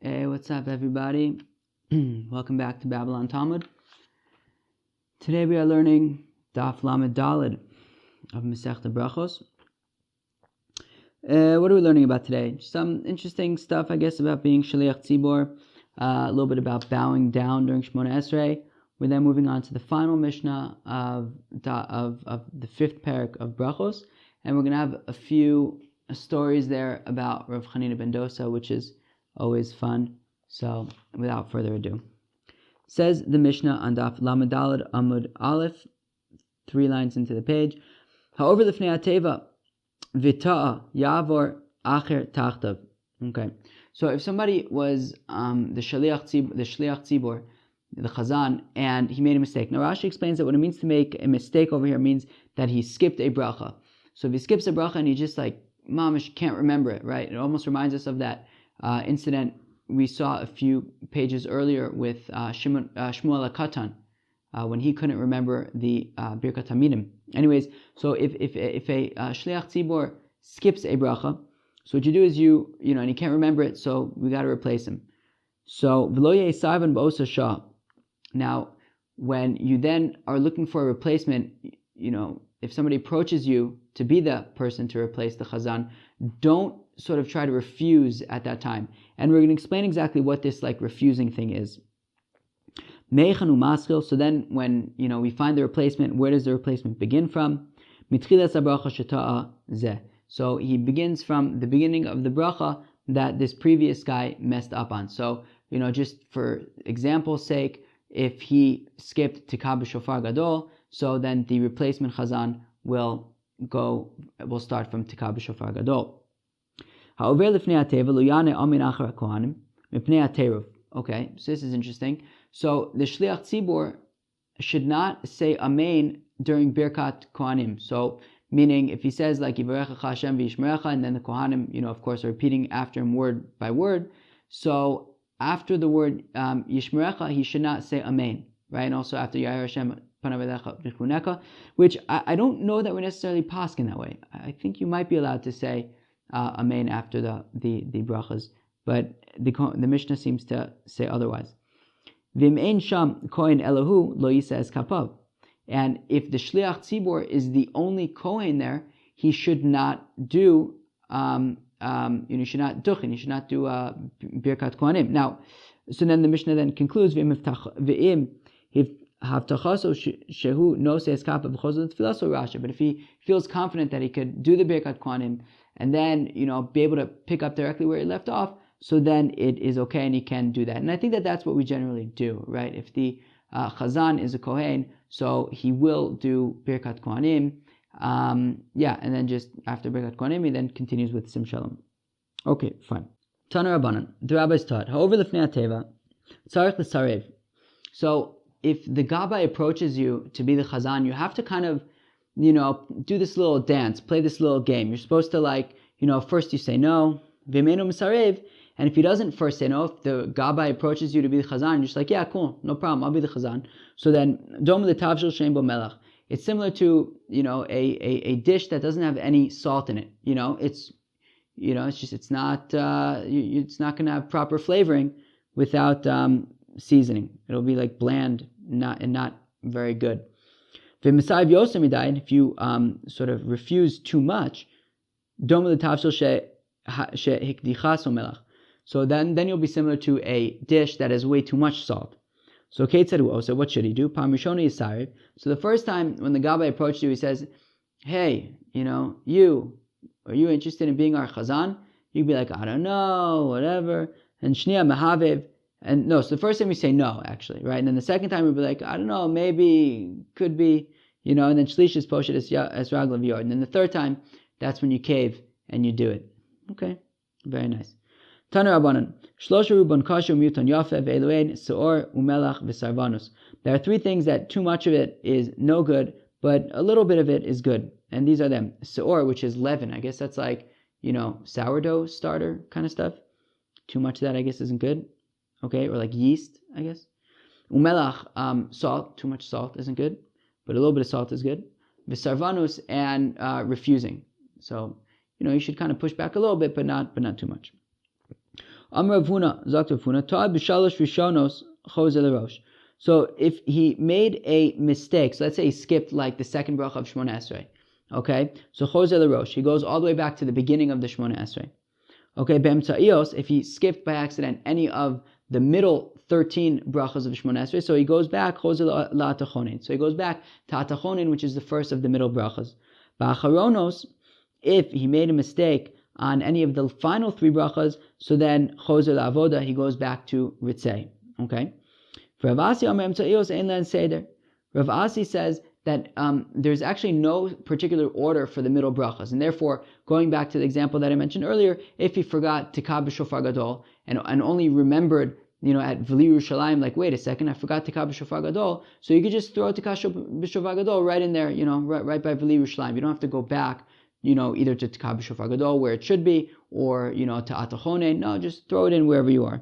Hey, what's up, everybody? Welcome back to Babylon Talmud. Today we are learning Daf Lamed Daled of Masechta Berachos. What are we learning about today? Some interesting stuff, I guess, about being Shaliach Tzibor. A little bit about bowing down during Shemona Esrei. We're then moving on to the final Mishnah of the fifth parak of Berachos, and we're going to have a few stories there about Rav Chanina ben Dosa, which is always fun. So, without further ado, says the Mishnah on Daf Lamed Daled Amud Aleph, 3 lines into the page. However, lifnei ateva v'ta'a yavor acher tachtav. Okay, so if somebody was the shliach tzibor, the chazan, and he made a mistake. Now Rashi explains that what it means to make a mistake over here means that he skipped a bracha. So if he skips a bracha and he just mamish can't remember it, right? It almost reminds us of that incident we saw a few pages earlier with Shmuel HaKatan, when he couldn't remember the Birkat Hamidim. Anyways, so if a Shliach Tzibor skips a bracha, so what you do is and he can't remember it, so we got to replace him. So V'lo ye'isarvan ba'osa shah. Now, when you then are looking for a replacement, if somebody approaches you to be the person to replace the Chazan, don't sort of try to refuse at that time. And we're going to explain exactly what this refusing thing is. Meichan u'maschil. So then when we find the replacement, where does the replacement begin from? Mitchilas habracha sheta'a zeh. So he begins from the beginning of the bracha that this previous guy messed up on. So just for example's sake, if he skipped Tikah b'shofar gadol, so then the replacement chazan will start from Tikah b'shofar gadol. Okay, so this is interesting. So the Shliach Tzibor should not say Amen during Birkat Kohanim. So meaning if he says Yivarecha Hashem v'yishmerecha, and then the Kohanim, of course, are repeating after him word by word. So after the word Yishmerecha, he should not say Amen, right? And also after Yair Hashem Panav V'chuneka, which I don't know that we're necessarily paskin that way. I think you might be allowed to say Amen after the brachas, but the Mishnah seems to say otherwise. V'im ein sham kohen elahu lo yisa es kapav. And if the Shliach Tzibor is the only kohen there, he should not do you should not duchen, you should not do birkat kohanim. Now, so then the Mishnah then concludes v'im if havtachaso shehu noses kappa v'chozon tefillah rasha. But if he feels confident that he could do the birkat kohanim and then be able to pick up directly where he left off, so then it is okay and he can do that. And I think that that's what we generally do, right? If the chazan is a kohen, so he will do birkat kohanim. And then just after Birkat Kohanim, he then continues with Sim Shalom. Okay, fine. Tana Rabbanan, the rabbis taught, however, lifnei ateva, tzarich l'sarev. So if the Gabbai approaches you to be the Chazan, you have to kind of, do this little dance, play this little game. You're supposed to first you say no, v'imenu misarev, and if he doesn't first say no, if the Gabbai approaches you to be the Chazan, you're just yeah, cool, no problem, I'll be the Chazan. So then, dom l'tavshil she'en bo melach. It's similar to, a dish that doesn't have any salt in it. It's not going to have proper flavoring without seasoning. It'll be bland, not very good. If you sort of refuse too much, so then you'll be similar to a dish that has way too much salt. So so what should he do? So the first time when the Gabbai approached you, he says, hey, are you interested in being our Chazan? You'd be I don't know, whatever. And Shnia Mehavev. And no, so the first time you say no, actually, right? And then the second time you'd be I don't know, maybe, could be, and then Shlish is Poshet es Raglav Yord. And then the third time, that's when you cave and you do it. Okay, very nice. Taner Rabbanan, Shlosha Rubon Kashu Mutan Yafev Eluain Seor Umelach V'Sarvanus. There are 3 things that too much of it is no good, but a little bit of it is good. And these are them. Seor, which is leaven. I guess that's sourdough starter kind of stuff. Too much of that, I guess, isn't good. Okay, or yeast, I guess. Umelach, salt. Too much salt isn't good, but a little bit of salt is good. V'Sarvanus, and refusing. So, you should kind of push back a little bit, but not too much. Amar Rav Huna, Zakt Rav Huna, Ta'ad b'shalosh rishonos chose l'rosh. So if he made a mistake, so let's say he skipped like the second bracha of Shmona Esrei, okay? So chose l'rosh, he goes all the way back to the beginning of the Shmona Esrei. Okay, be'emtzaios, if he skipped by accident any of the middle 13 brachas of Shmona Esrei, so he goes back, chose la'atachonin. So he goes back to atachonin, which is the first of the middle brachas. Ba'acharonos, if he made a mistake on any of the final three brachas, so then chose la'avoda, he goes back to ritzei. Okay? For Rav Asi, Amar emtzaios ein len seder. Rav Asi says that there's actually no particular order for the middle brachas, and therefore, going back to the example that I mentioned earlier, if he forgot Tikah b'shofar gadol and only remembered, at V'li Yerushalayim, like, wait a second, I forgot Tikah b'shofar gadol, so you could just throw Tikah b'shofar gadol right in there, right by V'li Yerushalayim. You don't have to go back, either to Tikah b'shofar gadol where it should be, or to Atachonen. No, just throw it in wherever you are.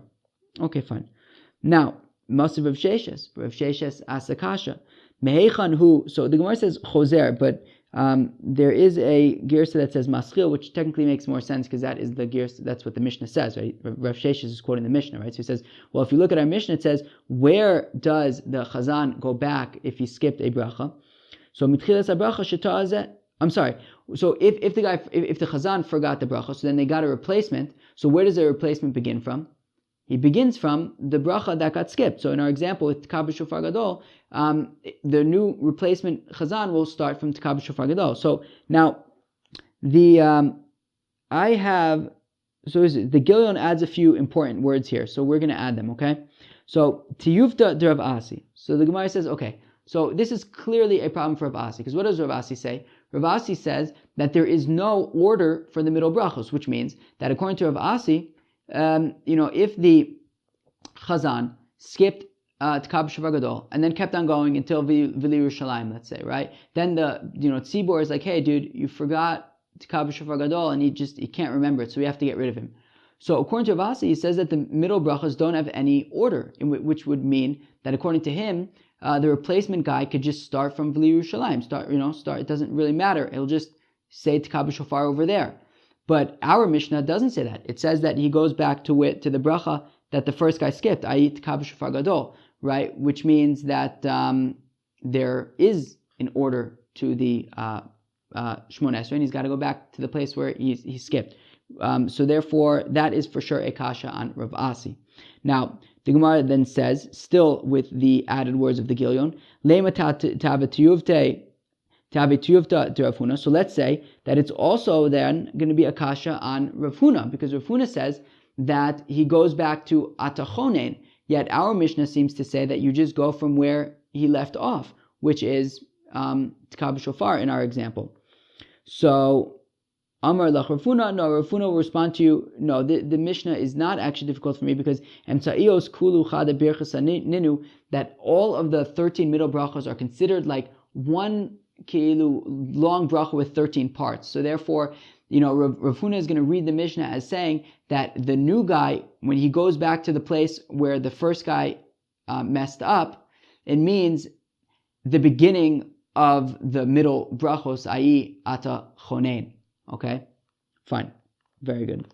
Okay, fine. Now, Masiv Rav Sheshes Asakasha. Mehechan hu, so the Gemara says choser, but there is a girsa that says maschil, which technically makes more sense because that is the girsa, that's what the Mishnah says, right? Rav Sheshes is quoting the Mishnah, right? So he says, well, if you look at our Mishnah, it says, where does the chazan go back if he skipped a bracha? So mitchilas bracha shetazeh. I'm sorry. So if the chazan forgot the bracha, so then they got a replacement. So where does the replacement begin from? He begins from the bracha that got skipped. So in our example with Tikah b'shofar gadol, the new replacement chazan will start from Tikah b'shofar gadol. So now, the Gilion adds a few important words here. So we're going to add them, okay? So tiyuvta de Rav Asi. So the Gemara says, okay, so this is clearly a problem for Rav Asi, because what does Rav Asi say? Rav Asi says that there is no order for the middle brachos, which means that according to Rav Asi, if the chazan skipped Tikah b'shofar gadol and then kept on going until V'li Yerushalayim, let's say, right? Then the tzibor is like, hey, dude, you forgot Tikah b'shofar gadol, and he can't remember it, so we have to get rid of him. So according to Rav Asi, he says that the middle brachas don't have any order, which would mean that according to him, the replacement guy could just start from V'li Yerushalayim. Start. It doesn't really matter. He'll just say Tikah b'shofar over there. But our Mishnah doesn't say that. It says that he goes back to the bracha that the first guy skipped, i.e. Tikah b'shofar gadol, right? Which means that there is an order to the Shmona Esrei, and he's got to go back to the place where he skipped. So therefore, that is for sure a kasha on Rav Asi. Now, the Gemara then says, still with the added words of the Gilion, Lema ta'avetiyuvte to Rav Huna. So let's say that it's also then going to be a kasha on Rav Huna, because Rav Huna says that he goes back to Atachonen, yet our Mishnah seems to say that you just go from where he left off, which is Tikah b'shofar in our example. So, Amar lach Rav Huna, no, Rav Huna will respond to you, no, the Mishnah is not actually difficult for me, because Emtzaios kulu chada birchas ninu, that all of the 13 middle brachos are considered like one long bracha with 13 parts. So therefore, Rav Huna is going to read the Mishnah as saying that the new guy, when he goes back to the place where the first guy messed up, it means the beginning of the middle brachos, i.e. ata chonen. Okay? Fine. Very good.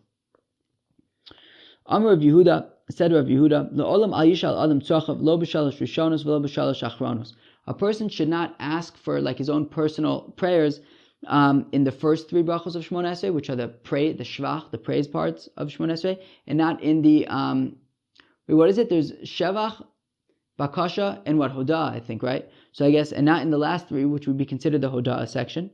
Amar Rav Yehuda, said Rav Yehuda, L'olam al yishal adam tzochav lo b'shalosh rishonos v'lo b'shalosh achronos. A person should not ask for like his own personal prayers in the first three brachos of Shmona Esrei, which are the shvach, the praise parts of Shmona Esrei, and not in the what is it? There's shevach, bakasha, and hodah, I think, right? So I guess, and not in the last three, which would be considered the hodah section.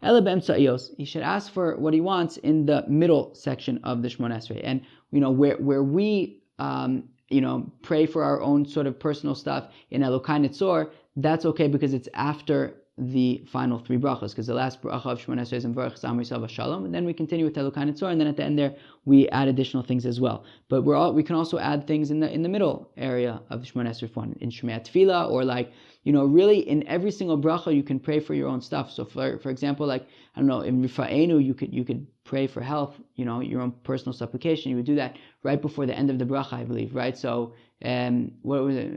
Ela b'emtzaios, he should ask for what he wants in the middle section of the Shmona Esrei, and where we pray for our own sort of personal stuff in Elokai Nitzor. That's okay because it's after the final three brachos, because the last bracha of Shmona Esrei is in Berachos Am Yisrael V'Shalom, and then we continue with Elokai Nitzor, and then at the end there we add additional things as well. But we can also add things in the middle area of Shmona Esrei form, in Shemei Tefillah, or really in every single bracha you can pray for your own stuff. So for example, like I don't know, in Rifa'enu you could pray for health, your own personal supplication. You would do that right before the end of the bracha, I believe, right? So what was it?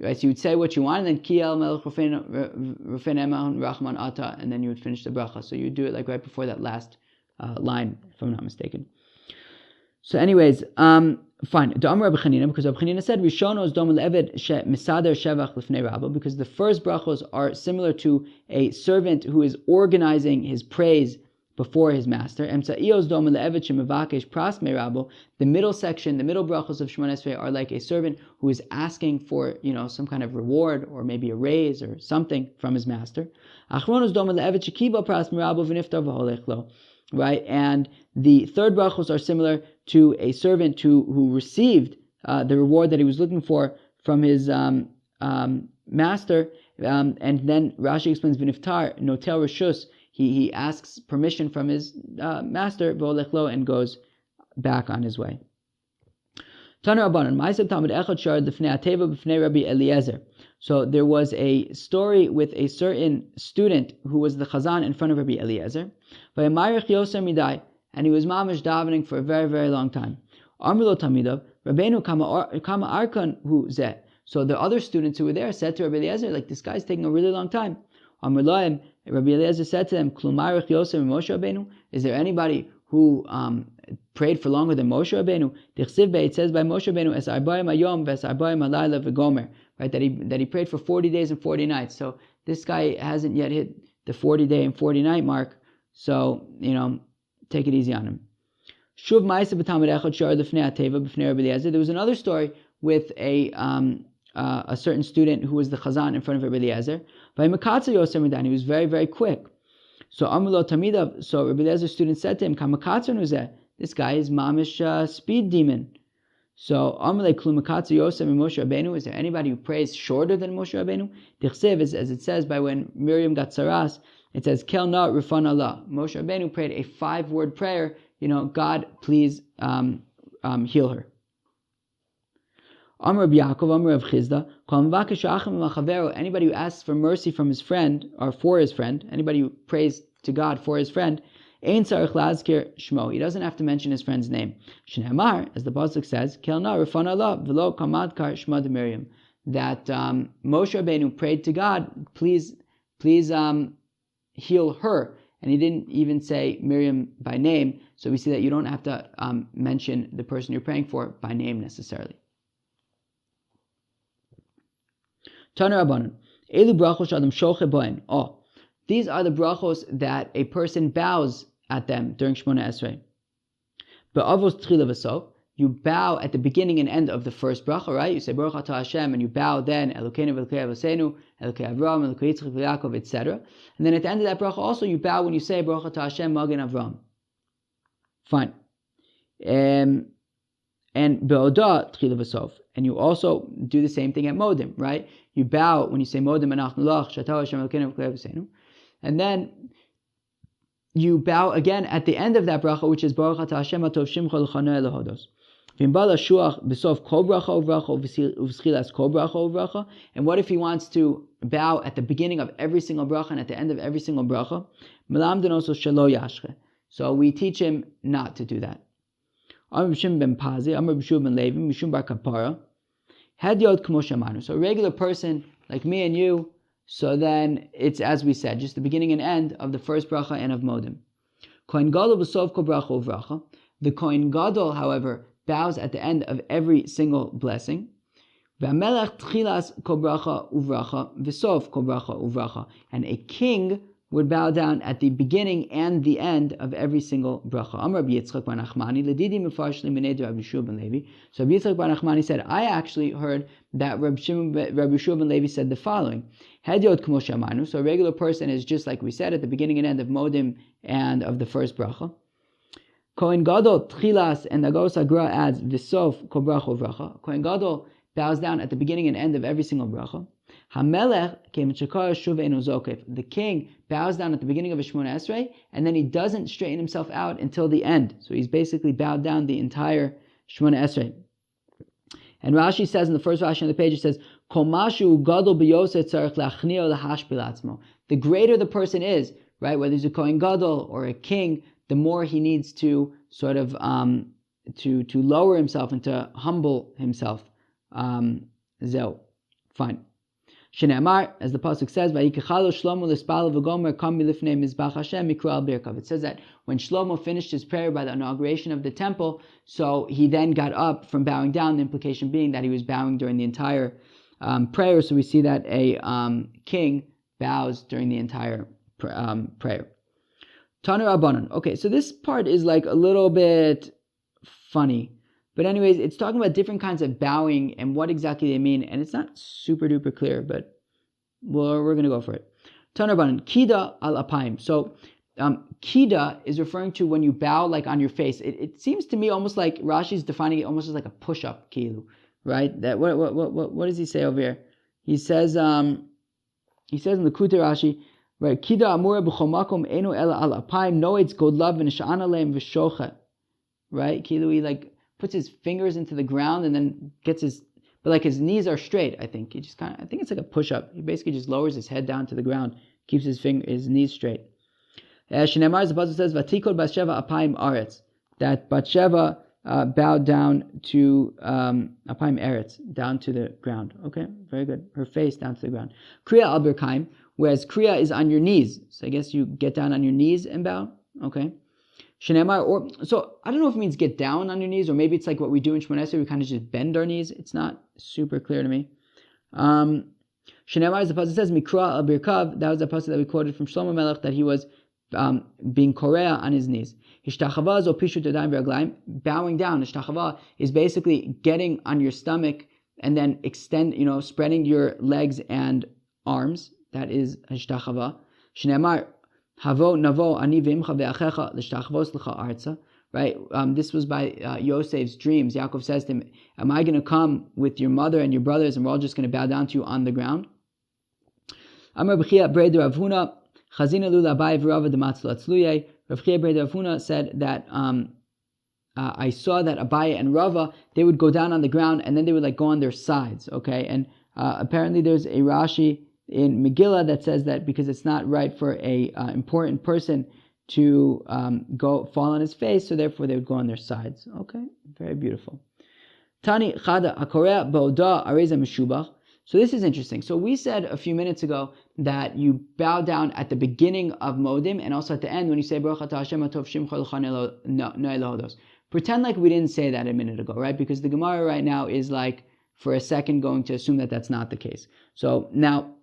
Right, so you would say what you want, and then Kiel Melech Rufin Emahon Rachman Ata, and then you would finish the bracha. So you would do it like right before that last line, if I'm not mistaken. So anyways, fine. Because Rabbi Chanina said, Rishonos dom le'eved misader shevach lifnei rabbo, because the first brachos are similar to a servant who is organizing his praise before his master. Emsa'ios dom le'eved shemevakesh pras me rabbo. The middle section, the middle brachos of Shemona Esrei are like a servant who is asking for, some kind of reward or maybe a raise or something from his master. Achronos dom le'eved shekiba pras me rabbo v'niftar v'holech lo. Right, and the third brachos are similar to a servant who received the reward that he was looking for from his master, and then Rashi explains v'niftar notel reshus. He asks permission from his master v'olech lo and goes back on his way. Tana Rabbanan, Ma'aseh Talmud Echad Shar Lifnei Ateva B'Fnei Rabbi Eliezer. So there was a story with a certain student who was the chazan in front of Rabbi Eliezer. And he was mamish davening for a very, very long time. Amrlo Tamidav, Rabbeinu Kama Arkan Hu Zeh. So the other students who were there said to Rabbi Eliezer, like, this guy's taking a really long time. Amrloim, Rabbi Eliezer said to them, Klumarich Yosef Moshe Rabbeinu. Is there anybody who prayed for longer than Moshe Rabbeinu? It says by Moshe Rabbeinu, Es Arbayim Hayom Ves Arbayim Halayla V'Gomer. Right, that he prayed for 40 days and 40 nights. So this guy hasn't yet hit the 40 day and 40 night mark. So, take it easy on him. Shuv Ma'aseh b'Talmud Echad Shar Lifnei Ateva B'Fnei Rabbi Eliezer. There was another story with a certain student who was the chazan in front of Rabbi Eliezer. He was very, very quick. So Amrlo Tamidav. So Rabbi Eliezer's student said to him, Kamakatzer Nuzeh. This guy is mamish speed demon. So, Amalei Klumakatsu Yosef and Moshe Rabbeinu. Is there anybody who prays shorter than Moshe Rabbeinu? Dichsev, as it says by when Miriam got saras, it says Kel na Rifan Allah. Moshe Rabbeinu prayed a 5-word prayer. God, please heal her. Amar Rabbi Yaakov, Amar Rav Chizda. Anybody who asks for mercy from his friend or for his friend, anybody who prays to God for his friend, Ein tzarich lazkir shmo. He doesn't have to mention his friend's name. Shneimar, as the pasuk says, Kel na rifan Allah v'lo kamad kar shma de Miriam. That Moshe Rabbeinu prayed to God, please heal her, and he didn't even say Miriam by name. So we see that you don't have to mention the person you're praying for by name necessarily. Tana Rabbanan, Elu brachos adam shoche boim. These are the brachos that a person bows at them during Shemona Esrei. Be'avos tchila v'sof, you bow at the beginning and end of the first bracha, right? You say Baruch Atah Hashem, and you bow then Elokeinu v'Elokei Avosenu, Elokei Avram, Elokei Yitzchak v'Yaakov, etc. And then at the end of that bracha also you bow when you say Baruch Atah Hashem, Magen Avram. Fine. And be'odah tchila v'sof, and you also do the same thing at Modim, right? You bow when you say Modim Anachnu Lach, Shatah Hashem Elokeinu v'Elokei Avosenu. And then you bow again at the end of that bracha, which is Baruch Atah Hashem Atov Shimcha L'Chanei L'Hodos. V'Imbala Shuach B'Sof Kol Bracha Uvracha Uv'Schilas Kol Bracha Uvracha. And what if he wants to bow at the beginning of every single bracha and at the end of every single bracha? Melamden also Shelo Yashche. So we teach him not to do that. Amar B'Shim Ben Pazi, Amar B'Shuv Ben Levi, Mishum Bar Kapara. Hedyot K'mo Shemanu. So a regular person like me and you. So then it's, as we said, just the beginning and end of the first bracha and of Modim. Kohen Gadol b'sof kol bracha uvracha. The Kohen Gadol, however, bows at the end of every single blessing. V'amelech tchilas kol bracha uvracha v'sof kol bracha uvracha. And a king would bow down at the beginning and the end of every single bracha. Amar Rabbi Yitzchak bar Nachmani ledidi mefarsh liminei Rabbi Yeshua ben Levi. So Rabbi Yitzchak bar Nachmani said, I actually heard that Rabbi Yeshua ben Levi said the following: Hedyot k'mo she'amarnu. So a regular person is just like we said at the beginning and end of Modim and of the first bracha. Kohen Gadol tchilas, and the Agos Agra adds v'sof kol bracha uvracha. Kohen Gadol bows down at the beginning and end of every single bracha. Hamelech came the king bows down at the beginning of a Shemona Esrei, and then he doesn't straighten himself out until the end. So he's basically bowed down the entire Shemona Esrei. And Rashi says in the first Rashi on the page, it says, the greater the person is, right, whether he's a Kohen Gadol or a king, the more he needs to sort of to lower himself and to humble himself. Fine. Shneamar, as the pasuk says, "Vayikachalo Shlomo l'spal v'gomer kam milifnei mizbach Hashem mikra al birkav." It says that when Shlomo finished his prayer by the inauguration of the temple, so he then got up from bowing down. The implication being that he was bowing during the entire prayer. So we see that a king bows during the entire prayer. Tanu Rabbanan. Okay, so this part is like a little bit funny. But anyways, it's talking about different kinds of bowing and what exactly they mean. And it's not super duper clear, but we're going to go for it. Tanu Rabbanan. Kida al apayim. So kida is referring to when you bow like on your face. It seems to me almost like Rashi's defining it almost as like a push-up, kilu. Right? That what does he say over here? He says in the Kutei Rashi, right? Kida amura b'chomakom enu ela al apayim noetz godlav v'nish'an aleim v'shochet. Right? Kilu, he like puts his fingers into the ground and then gets but like his knees are straight. I think he just I think it's like a push-up. He basically just lowers his head down to the ground, keeps his knees straight. Shneimar, the pasuk says, "Vatikol Bathsheba apayim aretz," that Bathsheba bowed down to apayim eretz, down to the ground. Okay, very good. Her face down to the ground. Kriya al birkaim, whereas kriya is on your knees. So I guess you get down on your knees and bow. Okay. Shneimar, so I don't know if it means get down on your knees, or maybe it's like what we do in Shmoneh Esrei, we kind of just bend our knees. It's not super clear to me. Shneimar, as the pasuk says, Mikra al birkav. That was the pasuk that we quoted from Shlomo Melech, that he was being korea on his knees. Hishtachava zo pishut yadayim v'raglayim. Bowing down, hishtachava, is basically getting on your stomach and then spreading your legs and arms. That is hishtachava. Shneimar, havo navo ani v'imcha ve'achecha l'shtachavos l'cha arza. Right? This was by Yosef's dreams. Yaakov says to him, am I going to come with your mother and your brothers and we're all just going to bow down to you on the ground? Amar b'chia b'rei Rav Huna chazina lula abai v'rava d'matzlo atzluye. Rav Chia b'rei Rav Huna said that I saw that Abaye and Rava, they would go down on the ground and then they would like go on their sides. Okay, and apparently there's a Rashi in Megillah that says that because it's not right for a important person to fall on his face, so therefore they would go on their sides. Okay, very beautiful. Tani chada akorea ba'oda areza meshubach. So this is interesting. So we said a few minutes ago that you bow down at the beginning of Modim and also at the end when you say Baruch Atah Hashem Atov Shimcha L'Cha. Pretend like we didn't say that a minute ago, right? Because the Gemara right now is like for a second going to assume that that's not the case. So now,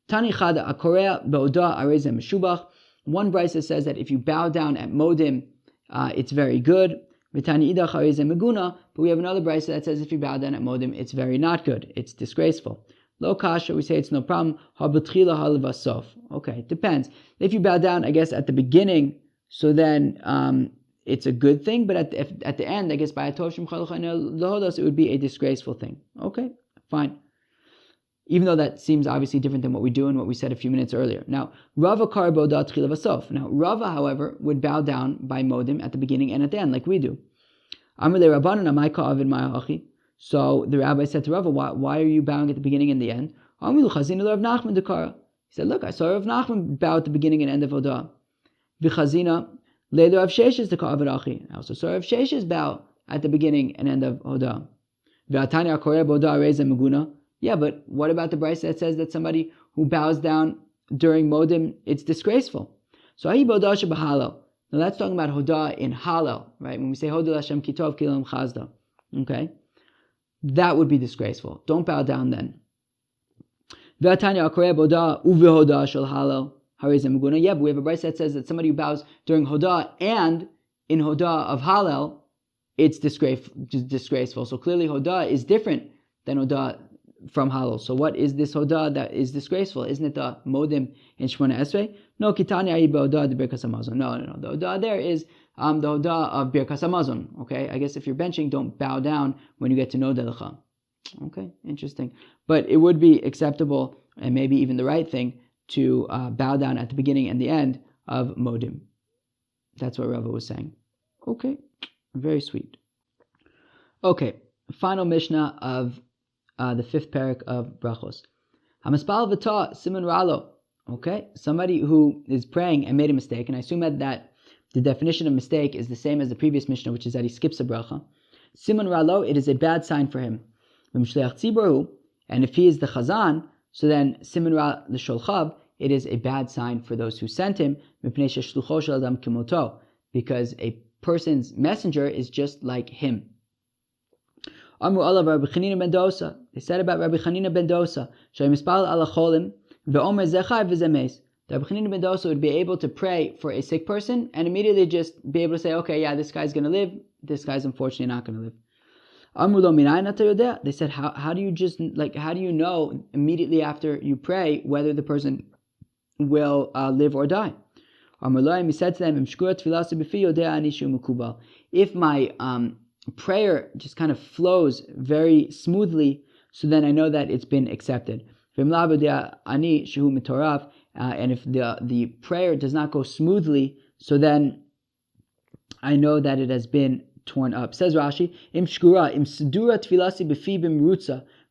Tani Chada Akorea Ba'oda Areza Meshubach. One brisa says that if you bow down at Modim, it's very good. V'tani Idach Areza Meguna. But we have another brisa that says if you bow down at Modim, it's very not good. It's disgraceful. Lo kasha, we say it's no problem. Ha-b'tchila ha-levasof. Okay, it depends. If you bow down, I guess, at the beginning, so then it's a good thing, but at the end, I guess, by atov shimcha l'chodos, it would be a disgraceful thing. Okay, fine. Even though that seems obviously different than what we do and what we said a few minutes earlier. Now, Rava kar boda tchila vasof. Now, Rava, however, would bow down by Modim at the beginning and at the end, like we do. Amar le Rabbanan amay ka'avid ma'achi. So the rabbi said to Rava, why are you bowing at the beginning and the end? He said, look, I saw Rav Nachman bow at the beginning and end of Odah. V'chazina le'do Rav Sheshes to ka'avid achi. I also saw Rav Sheshes bow at the beginning and end of Odah. V'atani akoreh b'odah reza meguna. Yeah, but what about the brisa that says that somebody who bows down during Modim, it's disgraceful? So ahi b'odah she'b'halal. Now that's talking about Hodah in Halal, right? When we say Hodah Hashem kitov kilam chazda. Okay? That would be disgraceful. Don't bow down then. Yeah, but we have a brisa that says that somebody who bows during Hodah and in Hodah of Halal, it's disgraceful. So clearly Hodah is different than Hodah from Halal. So what is this Hodah that is disgraceful? Isn't it the Modim in Shmoneh Esrei? No, Kitani ayi b'Hodah de Birkas Hamazon. No. The Hodah there is the Hodah of Birkas Hamazon. Okay, I guess if you're benching, don't bow down when you get to Nodeh Lecha. Okay, interesting. But it would be acceptable and maybe even the right thing to bow down at the beginning and the end of Modim. That's what Rava was saying. Okay, very sweet. Okay, final Mishnah of the fifth parak of Berachos. Hamaspal v'ta siman ralo. Okay, somebody who is praying and made a mistake, and I assume that the definition of mistake is the same as the previous Mishnah, which is that he skips a bracha. Siman ralo, it is a bad sign for him. And if he is the chazan, So then, siman ra l'sholchav, it is a bad sign for those who sent him, because a person's messenger is just like him. Amru Allah Rabbi Chanina ben Dosa. They said about Rabbi Chanina ben Dosa, Shaymispal ala cholim ve'omer zechai v'zemes. Rabbi Chanina ben Dosa would be able to pray for a sick person and immediately just be able to say, okay, yeah, this guy's going to live. This guy's unfortunately not going to live. Amru lo minayin ata yodea. They said, how do you know immediately after you pray whether the person will live or die? Amru lo, he said to them, if my prayer just kind of flows very smoothly, so then I know that it's been accepted. And if the prayer does not go smoothly, so then I know that it has been torn up. Says Rashi,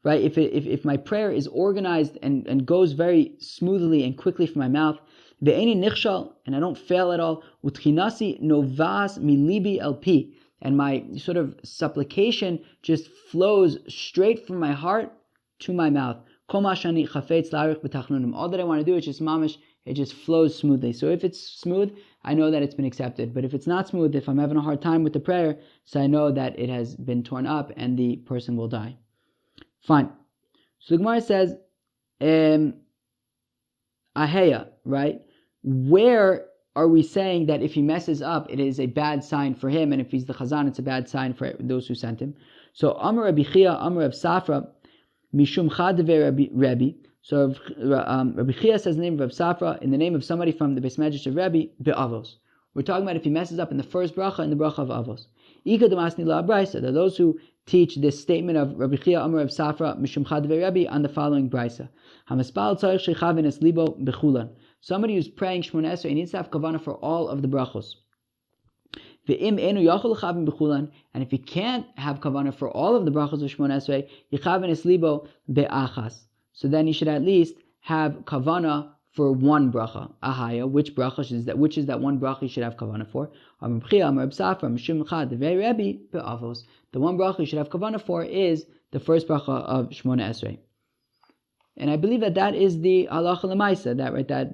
right? If my prayer is organized and goes very smoothly and quickly from my mouth, and I don't fail at all, and my sort of supplication just flows straight from my heart to my mouth. All that I want to do is just mamish, it just flows smoothly. So if it's smooth, I know that it's been accepted. But if it's not smooth, if I'm having a hard time with the prayer, so I know that it has been torn up and the person will die. Fine. So the Gemara says, Aheya, right? Where are we saying that if he messes up, it is a bad sign for him, and if he's the Chazan, it's a bad sign for those who sent him? So Amar Rabbi Chia, Amar Rav Safra, Mishum Chadve Rabbi. So Rabbi Chia says the name of Rav Safra in the name of somebody from the Beis Medrash of Rabbi be'avos. We're talking about if he messes up in the first bracha and the bracha of avos. Ika demasni la brisa. There are those who teach this statement of Rabbi Chia, Amar Rav Safra, Mishum Chadve Rabbi on the following brisa. Hamaspal tzarich shechavin es libo bechulan. Somebody who's praying Shmona Esrei needs to have kavanah for all of the brachos. And if he can't have kavanah for all of the brachos of Shmona Esrei, yichaven es libo be'achas. So then he should at least have kavanah for one bracha. Ahaya, which bracha is that? Which is that one bracha he should have kavanah for? The one bracha he should have kavanah for is the first bracha of Shmona Esrei. And I believe that is the halacha l'maisa,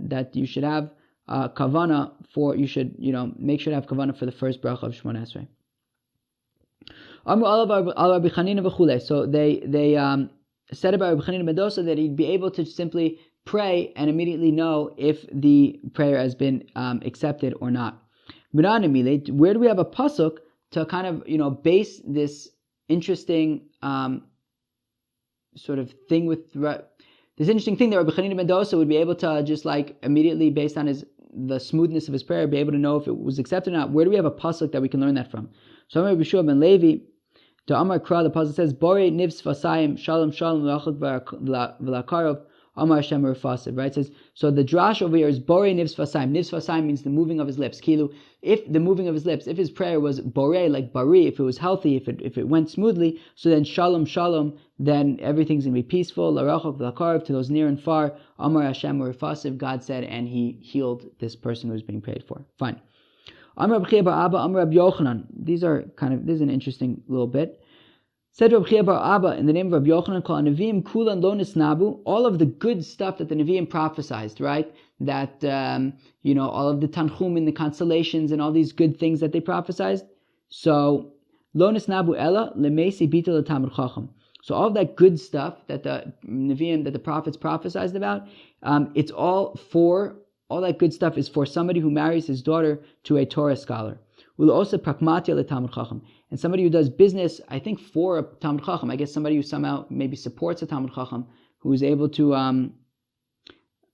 that you should have kavana for, you should, make sure to have kavana for the first bracha of Shmona Esrei. So they said about Rabbi Chanina ben Dosa that he'd be able to simply pray and immediately know if the prayer has been accepted or not. Where do we have a pasuk to kind of, base this interesting sort of thing with this interesting thing that Rabbi Chanina ben Dosa would be able to just immediately, based on the smoothness of his prayer, be able to know if it was accepted or not? Where do we have a pasuk that we can learn that from? So Rabbi Yeshua ben Levi, to Amar Kra, the pasuk says, Bore nivs fasayim shalom shalom v'achot v'lakarov Amar Hashem Rufasid, right? It says, so the drash over here is Bore Nivs Fasayim. Nivs Fasayim means the moving of his lips. Kilu, if the moving of his lips, if his prayer was Bore, like Bari, if it was healthy, if it went smoothly, so then Shalom Shalom, then everything's going to be peaceful. Larachok Lakarv, to those near and far. Amar Hashem Rufasid, God said, and he healed this person who was being prayed for. Fine. Amar Rab Chia bar Abba, Amar Rab Yochanan. This is an interesting little bit. Said Rab Chia bar Abba, in the name of Rab Yochanan, called Nevi'im Kulan Lo Nisnabu, all of the good stuff that the Nevi'im prophesied, right? That, all of the Tanchum and the constellations and all these good things that they prophesied. So, Lo Nisnabu Ella, Lemesi Bita L'Tamid Chacham. So all of that good stuff that the Nevi'im, that the prophets prophesied about, all that good stuff is for somebody who marries his daughter to a Torah scholar. Also pragmatia L'Tamid Chacham. And somebody who does business, I think, for a Talmud Chacham. I guess somebody who somehow maybe supports a Talmud Chacham, who is able to,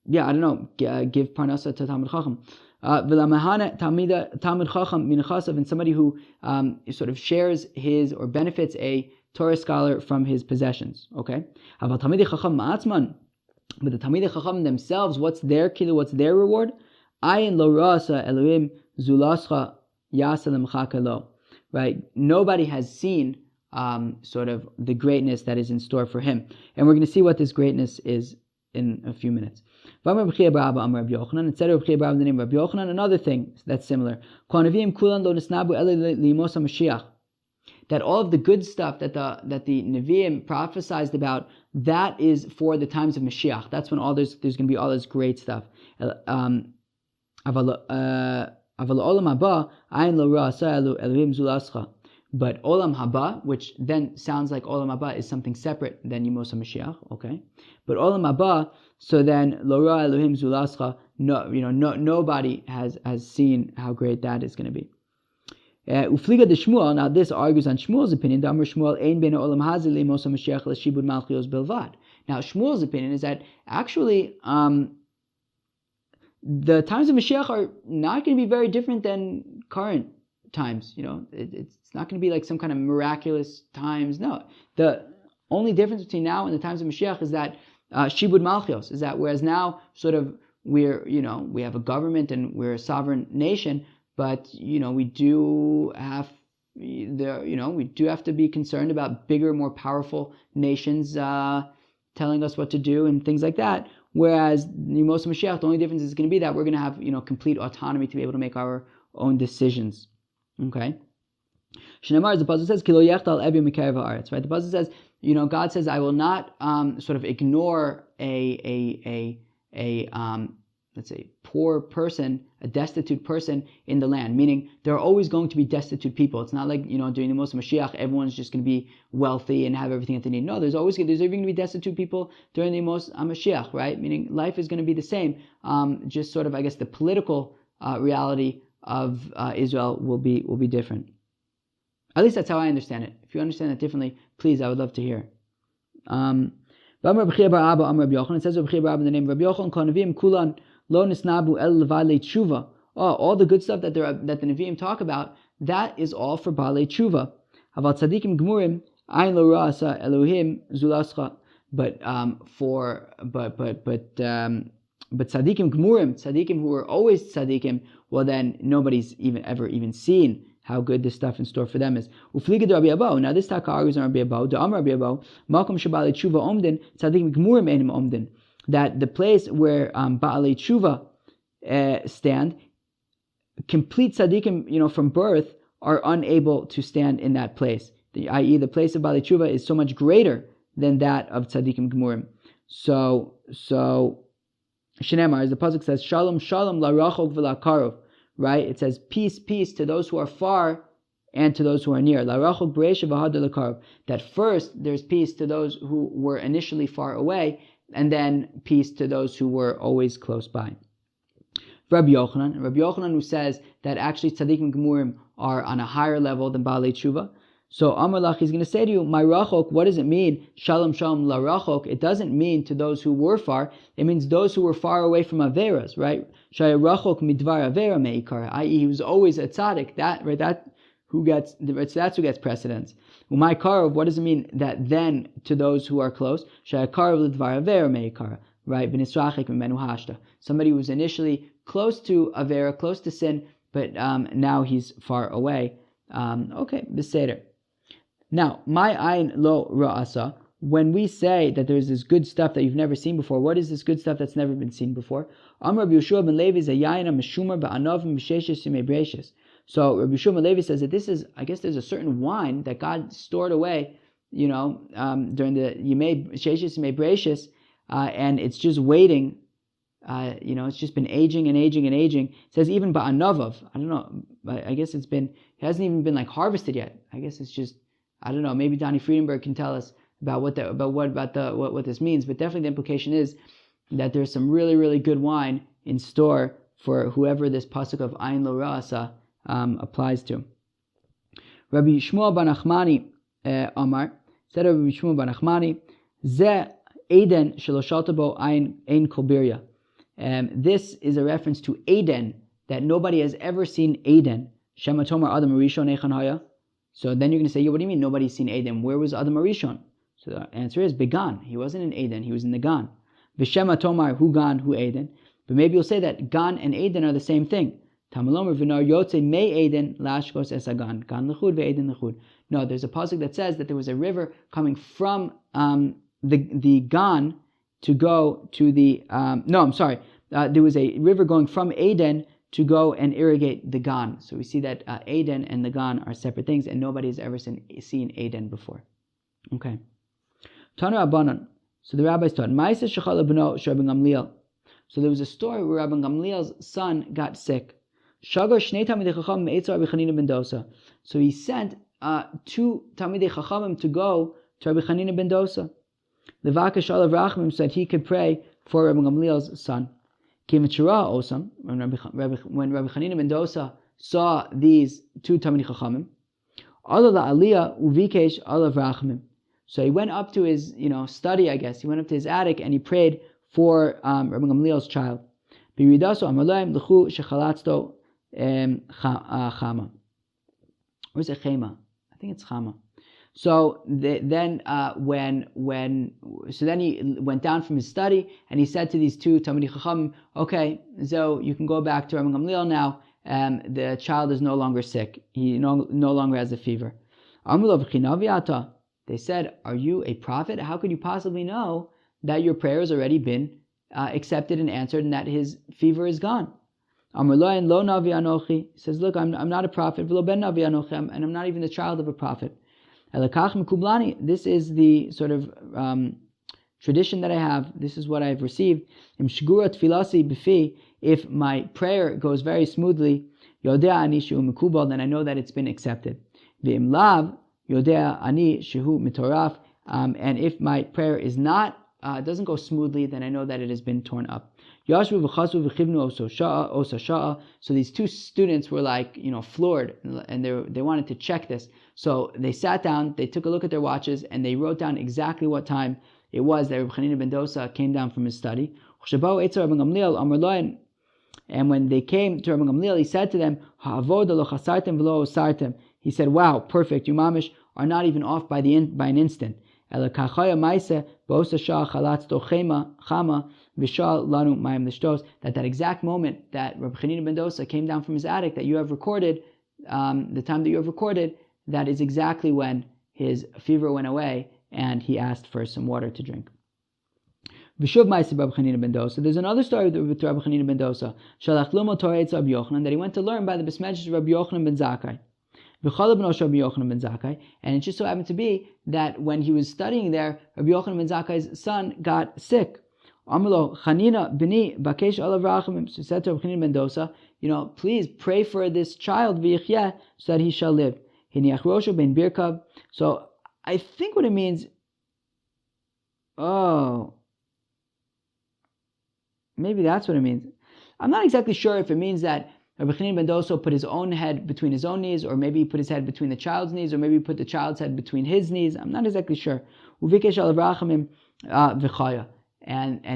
give parnasa to Talmud Chacham. Talmud Chacham minachasav, and somebody who sort of shares his or benefits a Torah scholar from his possessions. Okay? But the Talmidei Chacham themselves, what's their reward? Ayin lo rasa Elohim zulascha yasalem chakalo. Right? Nobody has seen sort of the greatness that is in store for him. And we're going to see what this greatness is in a few minutes. And said Reb Chia bar Abba, the name of Reb Yochanan, another thing that's similar. that all of the good stuff that the Nevi'im prophesied about, that is for the times of Mashiach. That's when there's going to be all this great stuff. Aval olam haba ayin lo ra'asa Elohim zulascha. But Olam Haba, which then sounds like Olam Haba is something separate than Yemos HaMashiach, okay? But Olam Haba, so then Lo Ra Elohim Zulascha, nobody has seen how great that is going to be. Ufliga de Shmuel, now this argues on Shmuel's opinion. Damar Shmuel ein ben Olam Hazeh Yemos HaMashiach l'shibud Malchios belvad. Now Shmuel's opinion is that actually the times of Mashiach are not going to be very different than current times. It's not going to be like some kind of miraculous times. No, the only difference between now and the times of Mashiach is that Shibud Malchios, is that whereas now sort of we have a government and we're a sovereign nation, but we do have to be concerned about bigger, more powerful nations telling us what to do and things like that. Whereas Yemos HaMashiach, the only difference is going to be that we're going to have complete autonomy to be able to make our own decisions. Okay. Shnamar, the Pasuk says, "Kilo yechtal evi mikarev haaretz." Right. The Pasuk says, God says, "I will not sort of ignore a let's say poor person, a destitute person in the land." Meaning, there are always going to be destitute people. It's not like during the Yemos HaMashiach, everyone's just going to be wealthy and have everything that they need. No, there's even going to be destitute people during the Yemos HaMashiach. Right. Meaning, life is going to be the same. Just sort of, I guess, the political reality of Israel will be different. At least that's how I understand it. If you understand it differently, please, I would love to hear. It says Rabbi Chia bar Abba in the name of Rabbi Yochanan, Kol Nevi'im kulan lo nisnabu el levalei tshuva. All the good stuff that the Nevi'im talk about, that is all for balei tshuva. Aval tzadikim gmurim ayin lo ra'asa Elohim zulascha. But tzadikim gmurim, tzadikim who are always tzadikim, well then nobody's ever seen how good this stuff in store for them is. Ufliga de Rabbi Abba. Now this taka argues on Rabbi Abba. De Amar Rabbi Abba, Malkum Shabbalei Tshuva Omden, tzadikim gmurim einim Omden. That the place where Baalei Tshuva stand, complete tzadikim, from birth, are unable to stand in that place. I.e., the place of Baalei Tshuva is so much greater than that of tzadikim gmurim. So Shenemar, as the pasuk says, Shalom, Shalom, la rachok v'la karov, right? It says, peace, peace to those who are far and to those who are near. La rachok b'reisha v'had la karov. That first, there's peace to those who were initially far away, and then peace to those who were always close by. Rabbi Yochanan who says that actually tzadikim gemurim are on a higher level than Baalei Tshuva. So Amar Lach, he's going to say to you, my rachok, what does it mean? Shalom shalom la rachok. It doesn't mean to those who were far. It means those who were far away from averas, right? Shaya rachok midvar avera meikar, i.e. he was always a tzaddik. That's who gets precedence. Umay karov, what does it mean that then to those who are close? Shaya karov lidvar avera meikar, right? V'nisrachik mimenu hashta. Somebody who was initially close to avera, close to sin, but now he's far away. Okay, beseder. Now, my ayin lo ra'asa, when we say that there's this good stuff that you've never seen before, what is this good stuff that's never been seen before? Amar Rabbi Yeshua ben Levi is a yayina meshumar ba'anovim b'sheshes yimei breishis. So Rabbi Yeshua ben Levi says that this is, I guess there's a certain wine that God stored away, during the sheshes yimei breishis, and it's just waiting. It's just been aging and aging and aging. It says even ba'anovav. I don't know. I guess it hasn't even been like harvested yet. I guess it's just, I don't know. Maybe Donnie Friedenberg can tell us about what this means. But definitely the implication is that there's some really, really good wine in store for whoever this pasuk of Ayin Lo Ra'asa applies to. Rabbi Shmuel bar Nachmani Amar said, Rabbi Shmuel bar Nachmani, Zeh Eden shelo shalta bo Ein Kol Birya. This is a reference to Eden, that nobody has ever seen Eden. Shema Tomar Adam Rishon Echan Haya. So then you're going to say, what do you mean nobody's seen Eden? Where was Adam Rishon? So the answer is Began. He wasn't in Eden, he was in the Gan. V'Shema Tomar Hu Gan Hu Eden. But maybe you'll say that Gan and Eden are the same thing. Tamalomer V'Nar Yotze Me Eden Lashkos Esagan. Gan Lechud Ve'Eden Lechud. No, there's a pasuk that says that there was a river coming from the Gan to go to the... there was a river going from Eden to go and irrigate the gan. So we see that Aden and the gan are separate things, and nobody has ever seen Aden before. Okay. Tanu Abanon. So the rabbis taught, so there was a story where Rabbi Gamliel's son got sick. So he sent 2 Talmidei Chachamim to go to Rabbi Chanina ben Dosa. Levakesh alav rachmim, so that he could pray for Rabbi Gamliel's son. When Rabbi Chanina ben Dosa saw these 2 Talmidei Chachamim, so he went up to his study, I guess. He went up to his attic and he prayed for Rabbi Gamliel's child. Or is it Chema? I think it's Chama. So then he went down from his study and he said to these 2 Talmidei Chacham, okay, so you can go back to Rabbi Gamliel now. The child is no longer sick. He no longer has a fever. They said, are you a prophet? How could you possibly know that your prayer has already been accepted and answered and that his fever is gone? He says, look, I'm not a prophet, and I'm not even the child of a prophet. This is the sort of tradition that I have. This is what I've received. If my prayer goes very smoothly, then I know that it's been accepted. And if my prayer is not, doesn't go smoothly, then I know that it has been torn up. So these 2 students were like, floored, and they wanted to check this. So they sat down, they took a look at their watches, and they wrote down exactly what time it was that Rabbi Chanina ben Dosa came down from his study. And when they came to Rabbi Gamliel, he said to them, he said, wow, perfect, you mamish are not even off by an instant. That exact moment that Rabbi Chanina ben Dosa came down from his attic, that you have recorded, the time that you have recorded, that is exactly when his fever went away and he asked for some water to drink. There's another story with Rabbi Chanina ben Dosa, that he went to learn by the Besmedrish of Rabbi Yochanan ben Zakkai. And it just so happened to be that when he was studying there, Rabbi Yochanan ben Zakkai's son got sick. So he said to Rabbi Chanina ben Dosa, please pray for this child so that he shall live. So I think what it means, maybe that's what it means. I'm not exactly sure if it means that Rabbi Chanina ben Dosa put his own head between his own knees, or maybe he put his head between the child's knees, or maybe he put the child's head between his knees. I'm not exactly sure. And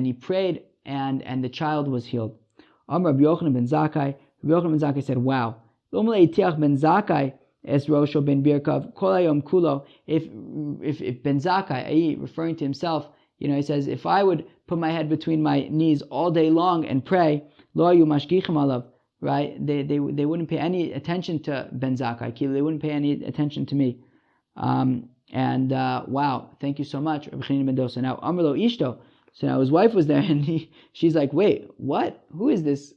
he prayed, and the child was healed. Rabbi Yochanan ben Zakkai said, wow. If Ben Zakkai, referring to himself, he says, if I would put my head between my knees all day long and pray, right? They wouldn't pay any attention to Ben Zakkai. They wouldn't pay any attention to me. Wow, thank you so much, Rabbi Chanina ben Dosa. Now, Amrlo Ishto. So now his wife was there, and she's like, wait, what? Who is this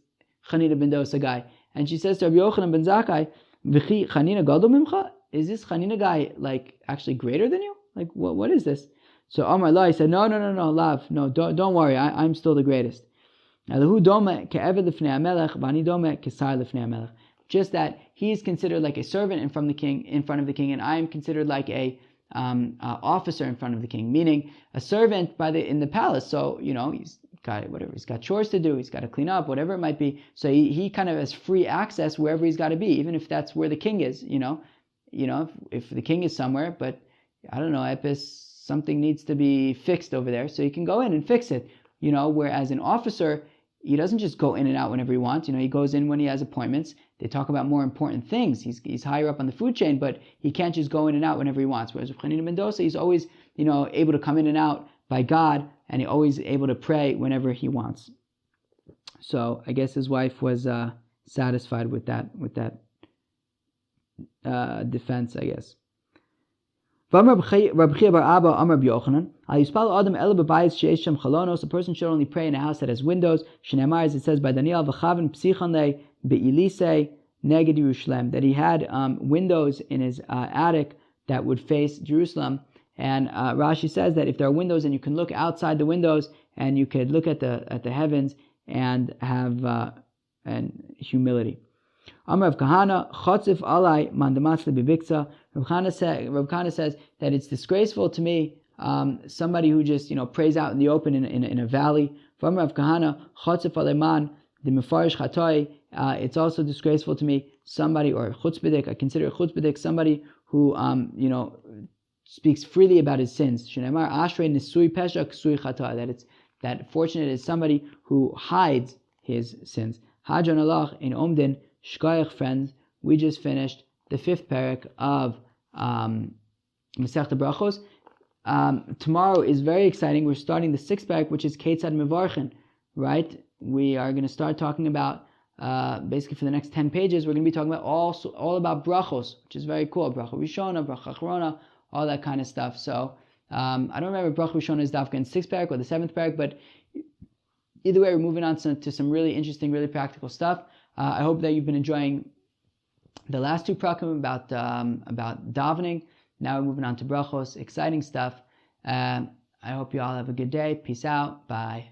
Chanina ben Dosa guy? And she says to Rabbi Yochanan ben Zakkai, V'chi Chanina gadol mimcha? Is this Chanina guy like actually greater than you? Like, what is this? So Amar Allah, he said, no, Lav, no, don't worry, I'm still the greatest. Just that he is considered like a servant in front of the king, and I am considered like a officer in front of the king, meaning a servant in the palace. So he's got chores to do, he's got to clean up, whatever it might be. So he kind of has free access wherever he's got to be, even if that's where the king is. If the king is somewhere, but I don't know, Epis, something needs to be fixed over there, so he can go in and fix it. Whereas an officer, he doesn't just go in and out whenever he wants. He goes in when he has appointments. They talk about more important things. He's higher up on the food chain, but he can't just go in and out whenever he wants. Whereas with Chanina ben Dosa, he's always, able to come in and out by God, and he's always able to pray whenever he wants. So I guess his wife was satisfied with that defense, I guess. A person should only pray in a house that has windows. As it says by Daniel, be'ilise neged Yerushalem, that he had windows in his attic that would face Jerusalem. And Rashi says that if there are windows and you can look outside the windows and you could look at the heavens and have and humility. Amar Rav Kahana, Chotzif alai mandamatzli bibikza. Rav Kahana says that it's disgraceful to me, somebody who just prays out in the open in a valley. From Rav Kahana, Chotzif alai man the mefarish chatoi. It's also disgraceful to me, somebody, or chutzpahdik, I consider a chutzpahdik somebody who speaks freely about his sins. Shneimar ashrei nisui pesha ksui chatoi. That fortunate is somebody who hides his sins. Hadron alach in omdin. Shkoyach, friends, we just finished the 5th parak of Masechta Berachos. Tomorrow is very exciting. We're starting the 6th parak, which is Ketzad Mevarchen, right? We are going to start talking about, basically for the next 10 pages, we're going to be talking about all about Berachos, which is very cool. Bracha Rishona, Bracha Achrona, all that kind of stuff. So, I don't remember if Bracha Rishona is Dafka in 6th parak or the 7th parak, but either way, we're moving on to some really interesting, really practical stuff. I hope that you've been enjoying the last 2 prakim about davening. Now we're moving on to brachos, exciting stuff. I hope you all have a good day. Peace out. Bye.